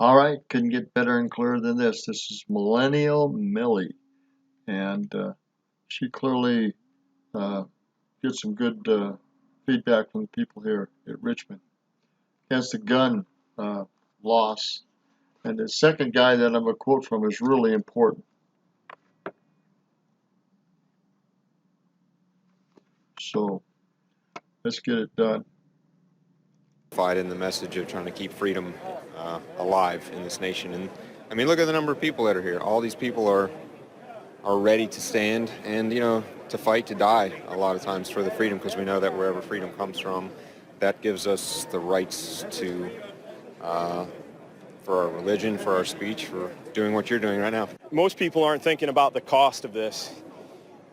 All right, couldn't get better and clearer than this. This is Millennial Millie, and she clearly gets some good feedback from the people here at Richmond against the gun loss. And the second guy that I'm going to quote from is really important. So let's get it done. In the message of trying to keep freedom alive in this nation. And I mean, look at the number of people that are here. All these people are ready to stand and, you know, to fight, to die a lot of times for the freedom, because we know that wherever freedom comes from, that gives us the rights to, for our religion, for our speech, for doing what you're doing right now. Most people aren't thinking about the cost of this.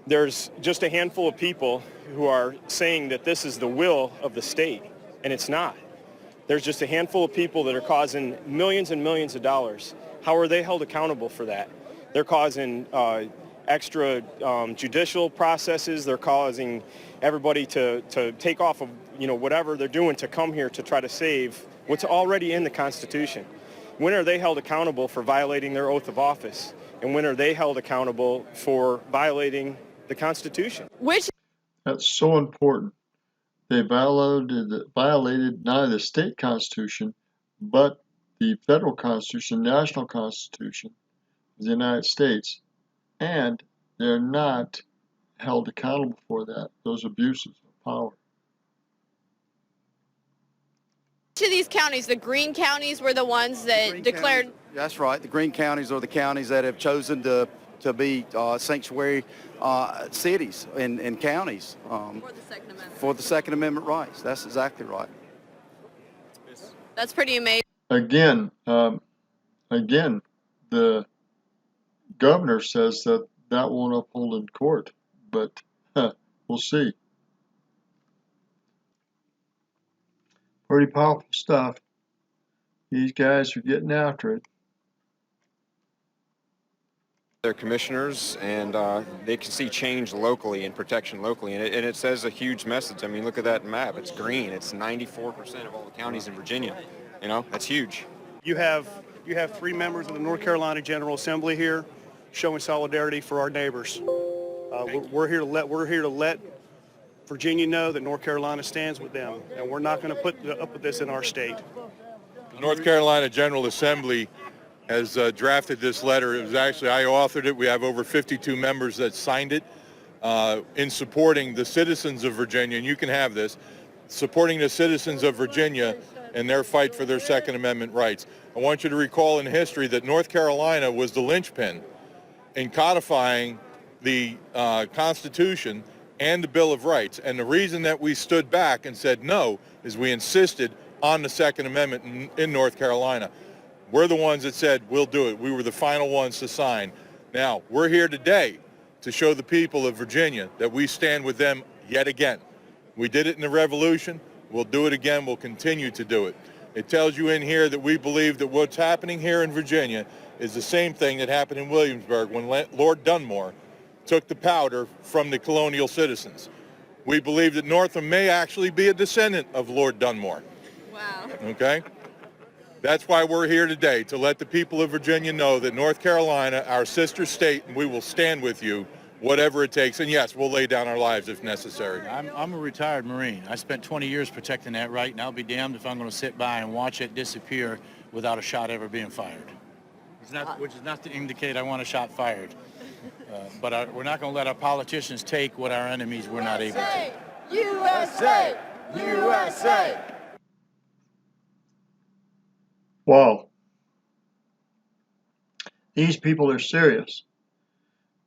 There's just a handful of people who are saying that this is the will of the state, and it's not. There's just a handful of people that are causing millions and millions of dollars. How are they held accountable for that? They're causing extra judicial processes. They're causing everybody to take off of, you know, whatever they're doing to come here to try to save what's already in the Constitution. When are they held accountable for violating their oath of office? And when are they held accountable for violating the Constitution? That's so important. They violated not only the state constitution, but the federal constitution, national constitution of the United States, and they're not held accountable for that, those abuses of power. To these counties, the green counties were the ones that declared. Counties, that's right. The green counties are the counties that have chosen to be sanctuary cities and counties for the Second Amendment rights. That's exactly right. That's pretty amazing. Again, the governor says that won't uphold in court, but we'll see. Pretty powerful stuff. These guys are getting after it. They're commissioners, and they can see change locally and protection locally, and it says a huge message. I mean, look at that map. It's green. It's 94% of all the counties in Virginia. You know, that's huge. You have 3 members of the North Carolina General Assembly here showing solidarity for our neighbors. We're here to let Virginia know that North Carolina stands with them, and we're not going to put up with this in our state. The North Carolina General Assembly has drafted this letter. It was actually, I authored it. We have over 52 members that signed it in supporting the citizens of Virginia, and you can have this, supporting the citizens of Virginia in their fight for their Second Amendment rights. I want you to recall in history that North Carolina was the linchpin in codifying the Constitution and the Bill of Rights. And the reason that we stood back and said no is we insisted on the Second Amendment in North Carolina. We're the ones that said we'll do it. We were the final ones to sign. Now, we're here today to show the people of Virginia that we stand with them yet again. We did it in the Revolution. We'll do it again. We'll continue to do it. It tells you in here that we believe that what's happening here in Virginia is the same thing that happened in Williamsburg when Lord Dunmore took the powder from the colonial citizens. We believe that Northam may actually be a descendant of Lord Dunmore. Wow. Okay? That's why we're here today, to let the people of Virginia know that North Carolina, our sister state, and we will stand with you, whatever it takes. And yes, we'll lay down our lives if necessary. I'm a retired Marine. I spent 20 years protecting that right, and I'll be damned if I'm going to sit by and watch it disappear without a shot ever being fired. Which is not to indicate I want a shot fired. But we're not going to let our politicians take what our enemies were not able to. USA! USA! Wow. These people are serious.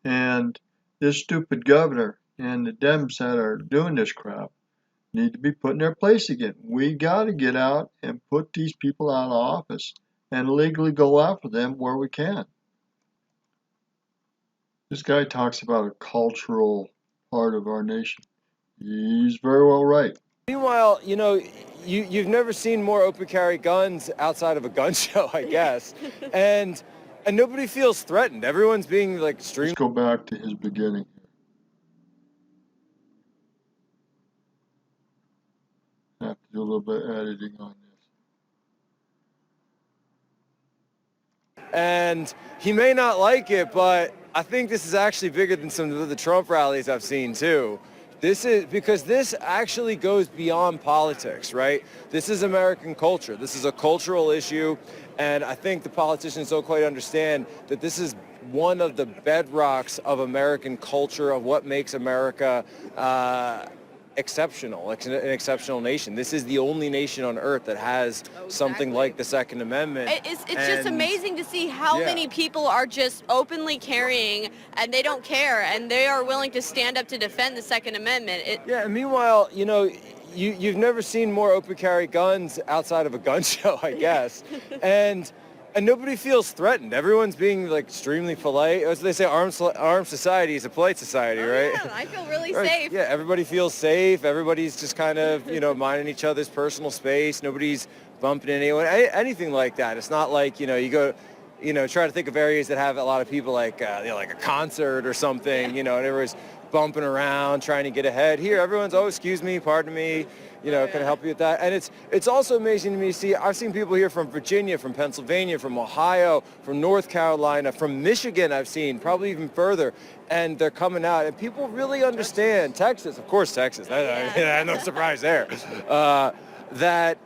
And this stupid governor and the Dems that are doing this crap need to be put in their place again. We got to get out and put these people out of office and legally go after them where we can. This guy talks about a cultural part of our nation. He's very well right. Meanwhile, you know, you've never seen more open carry guns outside of a gun show, I guess. and nobody feels threatened. Everyone's being like extreme. Let's go back to his beginning. I have to do a little bit of editing on this. And he may not like it, but I think this is actually bigger than some of the Trump rallies I've seen too. This is because this actually goes beyond politics, right? This is American culture. This is a cultural issue. And I think the politicians don't quite understand that this is one of the bedrocks of American culture, of what makes America exceptional, an exceptional nation. This is the only nation on earth that has something like the Second Amendment. It's just amazing to see how many people are just openly carrying, and they don't care, and they are willing to stand up to defend the Second Amendment. And meanwhile, you know, you've never seen more open carry guns outside of a gun show, I guess. And nobody feels threatened. Everyone's being like extremely polite. As they say, armed society is a polite society, right? Yeah, I feel really right. safe. Yeah, everybody feels safe. Everybody's just kind of, you know, minding each other's personal space. Nobody's bumping anyone, anything like that. It's not like, you know, you go, you know, try to think of areas that have a lot of people like, you know, like a concert or something, you know, and everyone's bumping around, trying to get ahead. Here, everyone's, oh, excuse me, pardon me. You know, can I help you with that? And it's also amazing to me to see, I've seen people here from Virginia, from Pennsylvania, from Ohio, from North Carolina, from Michigan I've seen, probably even further, and they're coming out. And people really understand, Texas, of course Texas, no surprise there, that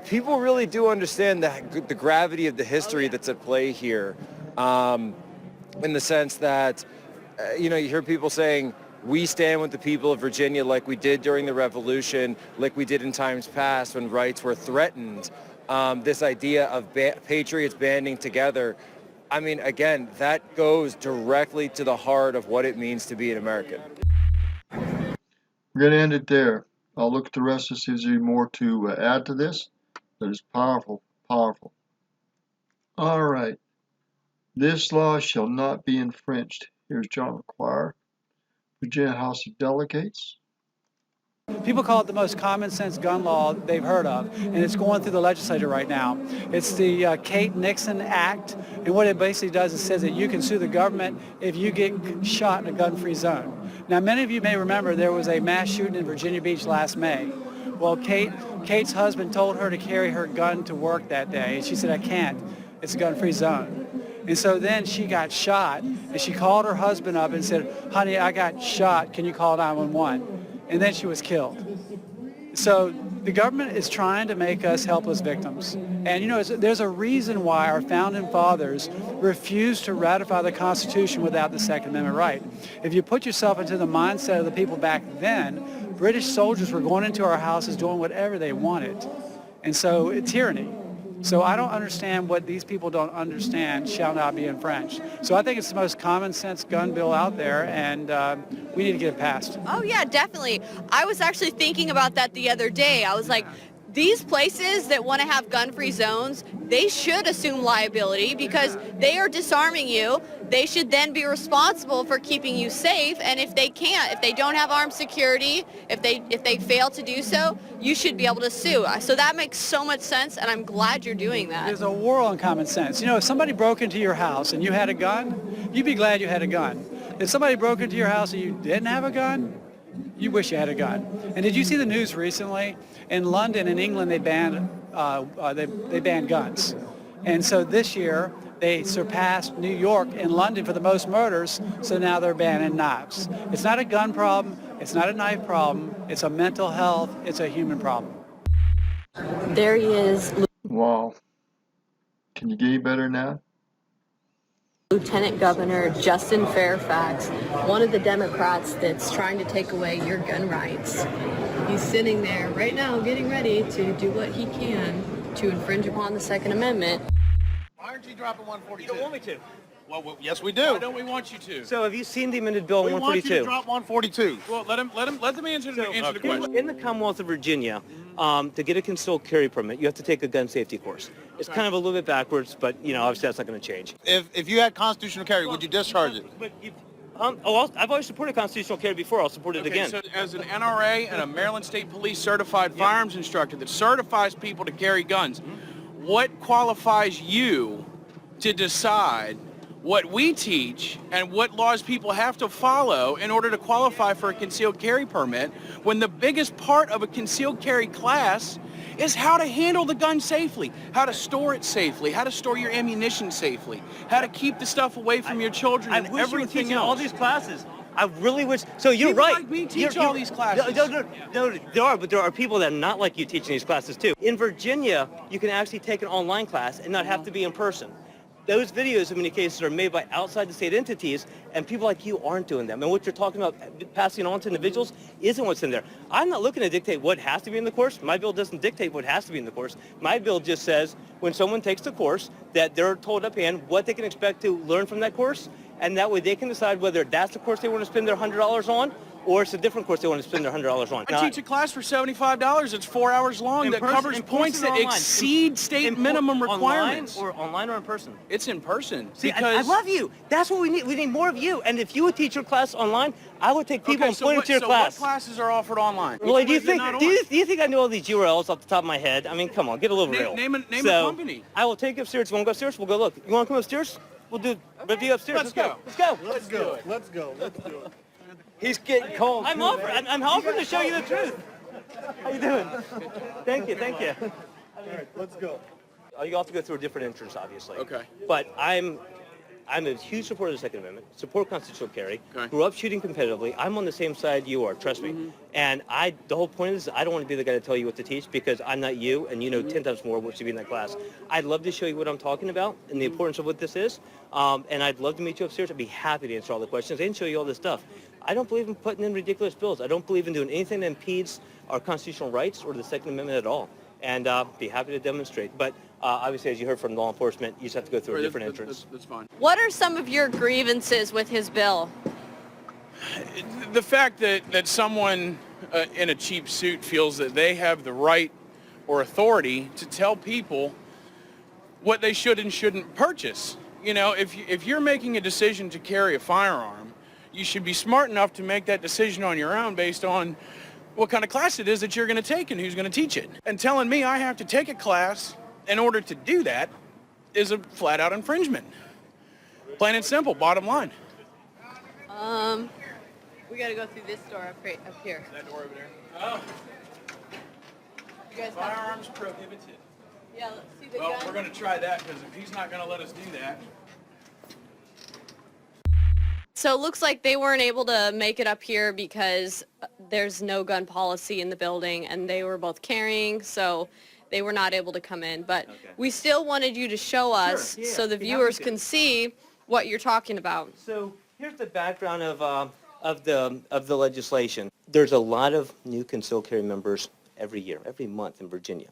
people really do understand the gravity of the history that's at play here, in the sense that, you know, you hear people saying, we stand with the people of Virginia like we did during the Revolution, like we did in times past when rights were threatened. This idea of patriots banding together, I mean, again, that goes directly to the heart of what it means to be an American. We're going to end it there. I'll look at the rest to see if there's more to add to this. That is powerful, powerful. All right. This law shall not be infringed. Here's John McQuire, Virginia House of Delegates. People call it the most common sense gun law they've heard of, and it's going through the legislature right now. It's the Kate Nixon Act, and what it basically does is says that you can sue the government if you get shot in a gun-free zone. Now, many of you may remember there was a mass shooting in Virginia Beach last May. Well, Kate's husband told her to carry her gun to work that day, and she said, I can't. It's a gun-free zone. And so then she got shot, and she called her husband up and said, honey, I got shot. Can you call 911? And then she was killed. So the government is trying to make us helpless victims. And, you know, there's a reason why our founding fathers refused to ratify the Constitution without the Second Amendment right. If you put yourself into the mindset of the people back then, British soldiers were going into our houses doing whatever they wanted. And so it's tyranny. So I don't understand what these people don't understand shall not be infringed. So I think it's the most common sense gun bill out there, and we need to get it passed. Oh, yeah, definitely. I was actually thinking about that the other day. I was like, these places that want to have gun-free zones, they should assume liability because they are disarming you. They should then be responsible for keeping you safe. And if they can't, if they don't have armed security, if they fail to do so, you should be able to sue. So that makes so much sense, and I'm glad you're doing that. There's a war on common sense. You know, if somebody broke into your house and you had a gun, you'd be glad you had a gun. If somebody broke into your house and you didn't have a gun, you wish you had a gun. And did you see the news recently? In London and England, they banned guns. And so this year, they surpassed New York and London for the most murders, so now they're banning knives. It's not a gun problem, it's not a knife problem, it's a mental health, it's a human problem. There he is. Wow. Can you get any better now? Lieutenant Governor Justin Fairfax, one of the Democrats that's trying to take away your gun rights. He's sitting there right now getting ready to do what he can to infringe upon the Second Amendment. Why aren't you dropping 142? You don't want me to. Well, yes, we do. Why don't we want you to? So have you seen the amended bill 142? We want you to drop 142. Well, let them answer the question. In the Commonwealth of Virginia, to get a concealed carry permit, you have to take a gun safety course. It's kind of a little bit backwards, but, you know, obviously that's not going to change. If you had constitutional carry, would you discharge it? But I've always supported constitutional carry before. I'll support it again. So as an NRA and a Maryland State Police certified firearms instructor that certifies people to carry guns, what qualifies you to decide what we teach and what laws people have to follow in order to qualify for a concealed carry permit, when the biggest part of a concealed carry class is how to handle the gun safely, how to store it safely, how to store your ammunition safely, how to keep the stuff away from your children and wish you were everything teaching else. all these classes. I really wish. So you're People right. like me teach all these classes. No, there are, but there are people that are not like you teaching these classes too. In Virginia, you can actually take an online class and not have to be in person. Those videos in many cases are made by outside the state entities, and people like you aren't doing them. And what you're talking about passing on to individuals isn't what's in there. I'm not looking to dictate what has to be in the course. My bill doesn't dictate what has to be in the course. My bill just says when someone takes the course that they're told up hand what they can expect to learn from that course, and that way they can decide whether that's the course they want to spend their $100 on, or it's a different course they want to spend their $100 on. I teach a class for $75. It's 4 hours long that covers points that exceed state minimum requirements. Online or in person? It's in person. See, because I love you. That's what we need. We need more of you. And if you would teach your class online, I would take people and point them to your class. What classes are offered online? Well, do you think I know all these URLs off the top of my head? I mean, come on, get a little real. Name a company. I will take you upstairs. You want to go upstairs? We'll go look. You want to come upstairs? We'll do review upstairs. Let's go. Let's go. Let's go. Let's go. Let's do it. He's getting cold. I'm offering to show you the truth. How you doing? Thank you. All right, let's go. You have to go through a different entrance, obviously. Okay. But I'm a huge supporter of the Second Amendment, support constitutional carry, Okay. grew up shooting competitively. I'm on the same side you are, trust me. And the whole point is I don't want to be the guy to tell you what to teach because I'm not you and you know 10 times more what should be in that class. I'd love to show you what I'm talking about and the importance of what this is. And I'd love to meet you upstairs. I'd be happy to answer all the questions and show you all this stuff. I don't believe in putting in ridiculous bills. I don't believe in doing anything that impedes our constitutional rights or the Second Amendment at all. And be happy to demonstrate. But obviously, as you heard from law enforcement, you just have to go through a different entrance. That's fine. What are some of your grievances with his bill? The fact that someone in a cheap suit feels that they have the right or authority to tell people what they should and shouldn't purchase. You know, if you're making a decision to carry a firearm, you should be smart enough to make that decision on your own based on what kind of class it is that you're going to take and who's going to teach it. And telling me I have to take a class in order to do that is a flat-out infringement. Plain and simple, bottom line. We got to go through this door up here. That door over there? Oh. You guys Firearms prohibited. Yeah, let's see the Well, gun. we're going to try that because if he's not going to let us do that. So it looks like they weren't able to make it up here because there's no gun policy in the building, and they were both carrying, so they were not able to come in. But we still wanted you to show us so the viewers can see what you're talking about. So here's the background of the legislation. There's a lot of new concealed carry members every year, every month in Virginia.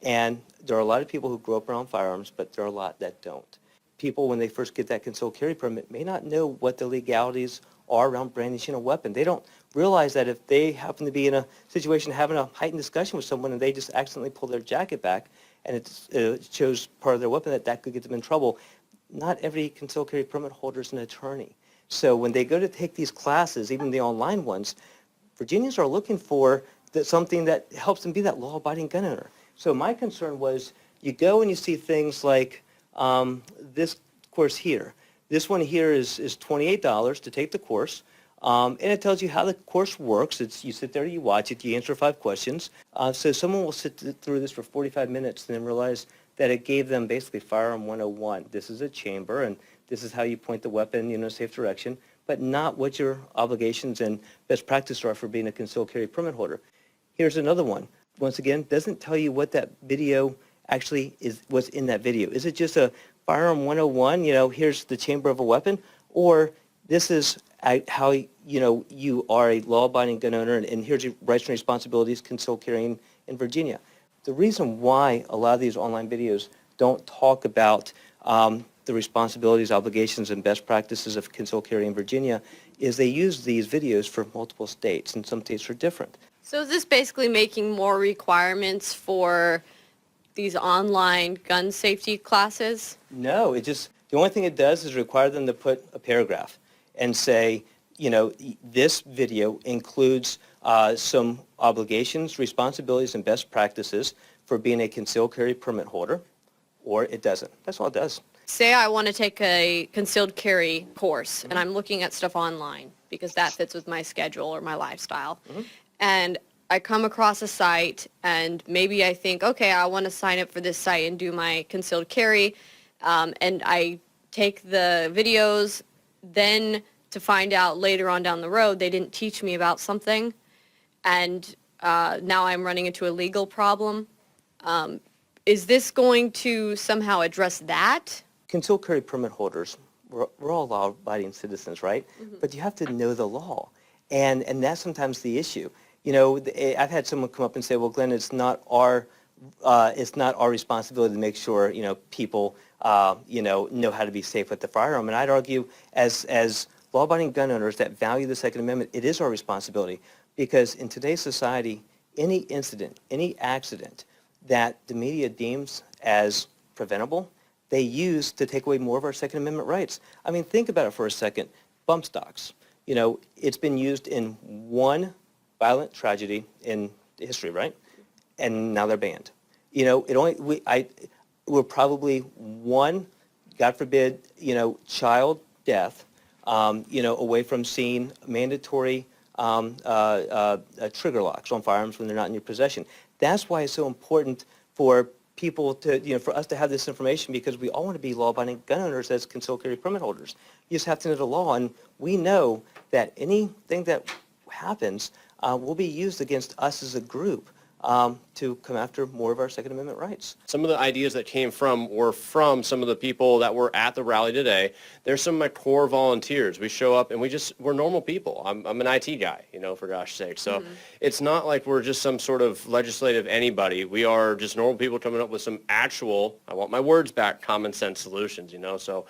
And there are a lot of people who grow up around firearms, but there are a lot that don't. People, when they first get that concealed carry permit, may not know what the legalities are around brandishing a weapon. They don't realize that if they happen to be in a situation having a heightened discussion with someone and they just accidentally pull their jacket back and it shows part of their weapon, that could get them in trouble. Not every concealed carry permit holder is an attorney. So when they go to take these classes, even the online ones, Virginians are looking for something that helps them be that law-abiding gun owner. So my concern was you go and you see things like this course here. This one here is $28 to take the course, and it tells you how the course works. You sit there, you watch it, you answer 5 questions. So someone will sit through this for 45 minutes and then realize that it gave them basically Firearm 101. This is a chamber, and this is how you point the weapon, safe direction, but not what your obligations and best practice are for being a concealed carry permit holder. Here's another one. Once again, doesn't tell you what that video actually is, what's in that video. Is it just a Firearm 101, here's the chamber of a weapon, or this is how, you are a law-abiding gun owner, and here's your rights and responsibilities concealed carrying in Virginia. The reason why a lot of these online videos don't talk about the responsibilities, obligations, and best practices of concealed carry in Virginia is they use these videos for multiple states, and some states are different. So is this basically making more requirements for these online gun safety classes? No, the only thing it does is require them to put a paragraph and say, this video includes some obligations, responsibilities, and best practices for being a concealed carry permit holder, or it doesn't. That's all it does. Say I want to take a concealed carry course and I'm looking at stuff online because that fits with my schedule or my lifestyle. And I come across a site and maybe I think, okay, I want to sign up for this site and do my concealed carry. And I take the videos, then to find out later on down the road they didn't teach me about something. And now I'm running into a legal problem. Is this going to somehow address that? Concealed carry permit holders, we're all law-abiding citizens, right? But you have to know the law, and that's sometimes the issue. You know, I've had someone come up and say, well, Glenn, it's not our responsibility to make sure, you know, people, know how to be safe with the firearm. And I'd argue as law-abiding gun owners that value the Second Amendment, it is our responsibility, because in today's society, any incident, any accident that the media deems as preventable, they use to take away more of our Second Amendment rights. I mean, think about it for a second. Bump stocks. You know, it's been used in one violent tragedy in history, right? And now they're banned. You know, we're probably one, God forbid, child death, away from seeing mandatory trigger locks on firearms when they're not in your possession. That's why it's so important for people to, for us to have this information, because we all want to be law-abiding gun owners as concealed carry permit holders. You just have to know the law, and we know that anything that happens will be used against us as a group to come after more of our Second Amendment rights. Some of the ideas that came were from some of the people that were at the rally today. They're some of my core volunteers. We show up and we're normal people. I'm an IT guy, for gosh sake. So it's not like we're just some sort of legislative anybody. We are just normal people coming up with some actual, I want my words back, common sense solutions, So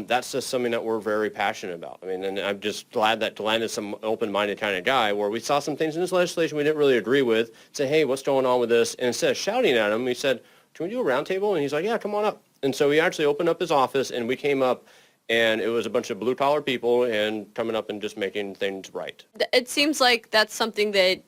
that's just something that we're very passionate about. I mean, and I'm just glad that Glenn is some open-minded kind of guy where we saw some things in this legislation we didn't really agree with, say, hey, what's going on with this? And instead of shouting at him, we said, can we do a roundtable? And he's like, yeah, come on up. And so we actually opened up his office, and we came up, and it was a bunch of blue-collar people and coming up and just making things right. It seems like that's something that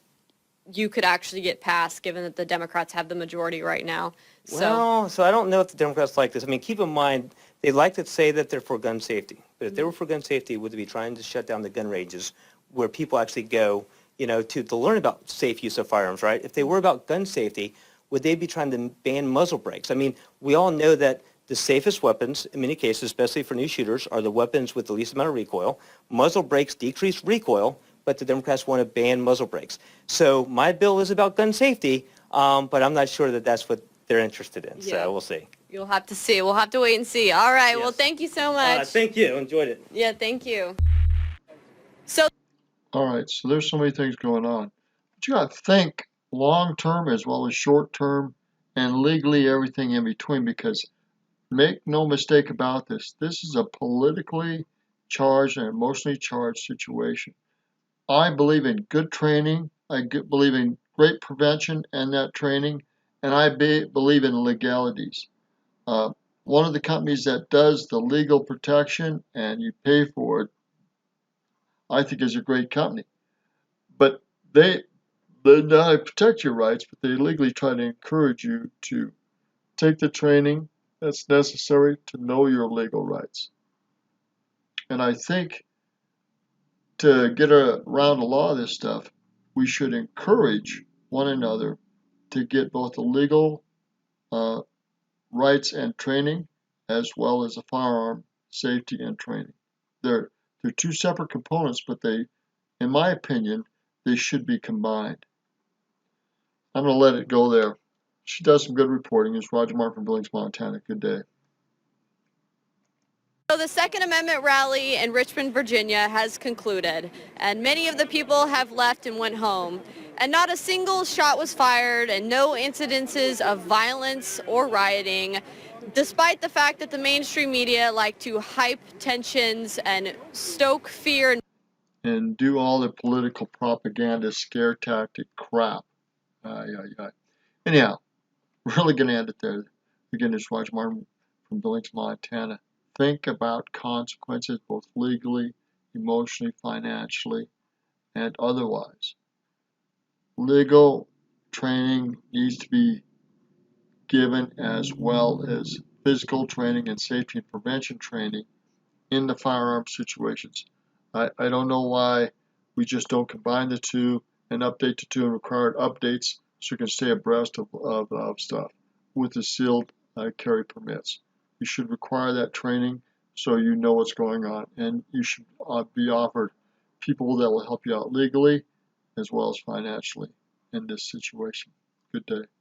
you could actually get passed, given that the Democrats have the majority right now. So I don't know if the Democrats like this. I mean, keep in mind, they like to say that they're for gun safety. But if they were for gun safety, would they be trying to shut down the gun ranges where people actually go, to learn about safe use of firearms, right? If they were about gun safety, would they be trying to ban muzzle brakes? I mean, we all know that the safest weapons, in many cases, especially for new shooters, are the weapons with the least amount of recoil. Muzzle brakes decrease recoil, but the Democrats want to ban muzzle brakes. So my bill is about gun safety, but I'm not sure that that's what they're interested in. Yeah. So we'll see. You'll have to see. We'll have to wait and see. All right. Well, thank you so much. Thank you. Enjoyed it. Yeah, thank you. So. All right, so there's so many things going on. But you got to think long-term as well as short-term and legally everything in between, because make no mistake about this, this is a politically charged and emotionally charged situation. I believe in good training. I believe in great prevention and that training, and I believe in legalities. One of the companies that does the legal protection and you pay for it, I think is a great company. But they not protect your rights, but they legally try to encourage you to take the training that's necessary to know your legal rights. And I think to get around a lot of this stuff, we should encourage one another to get both the legal rights and training as well as the firearm safety and training. They're two separate components, but they, in my opinion, they should be combined. I'm going to let it go there. She does some good reporting. It's Roger Martin from Billings, Montana. Good day. So the Second Amendment rally in Richmond, Virginia has concluded, and many of the people have left and went home. And not a single shot was fired and no incidences of violence or rioting, despite the fact that the mainstream media like to hype tensions and stoke fear. And do all the political propaganda, scare tactic crap. Anyhow, really going to end it there. Again, it's Roger Martin from Billings, Montana. Think about consequences, both legally, emotionally, financially, and otherwise. Legal training needs to be given, as well as physical training and safety and prevention training in the firearm situations. I don't know why we just don't combine the two and update the two and required updates so you can stay abreast of stuff with the sealed carry permits. You should require that training so you know what's going on, and you should be offered people that will help you out legally as well as financially in this situation. Good day.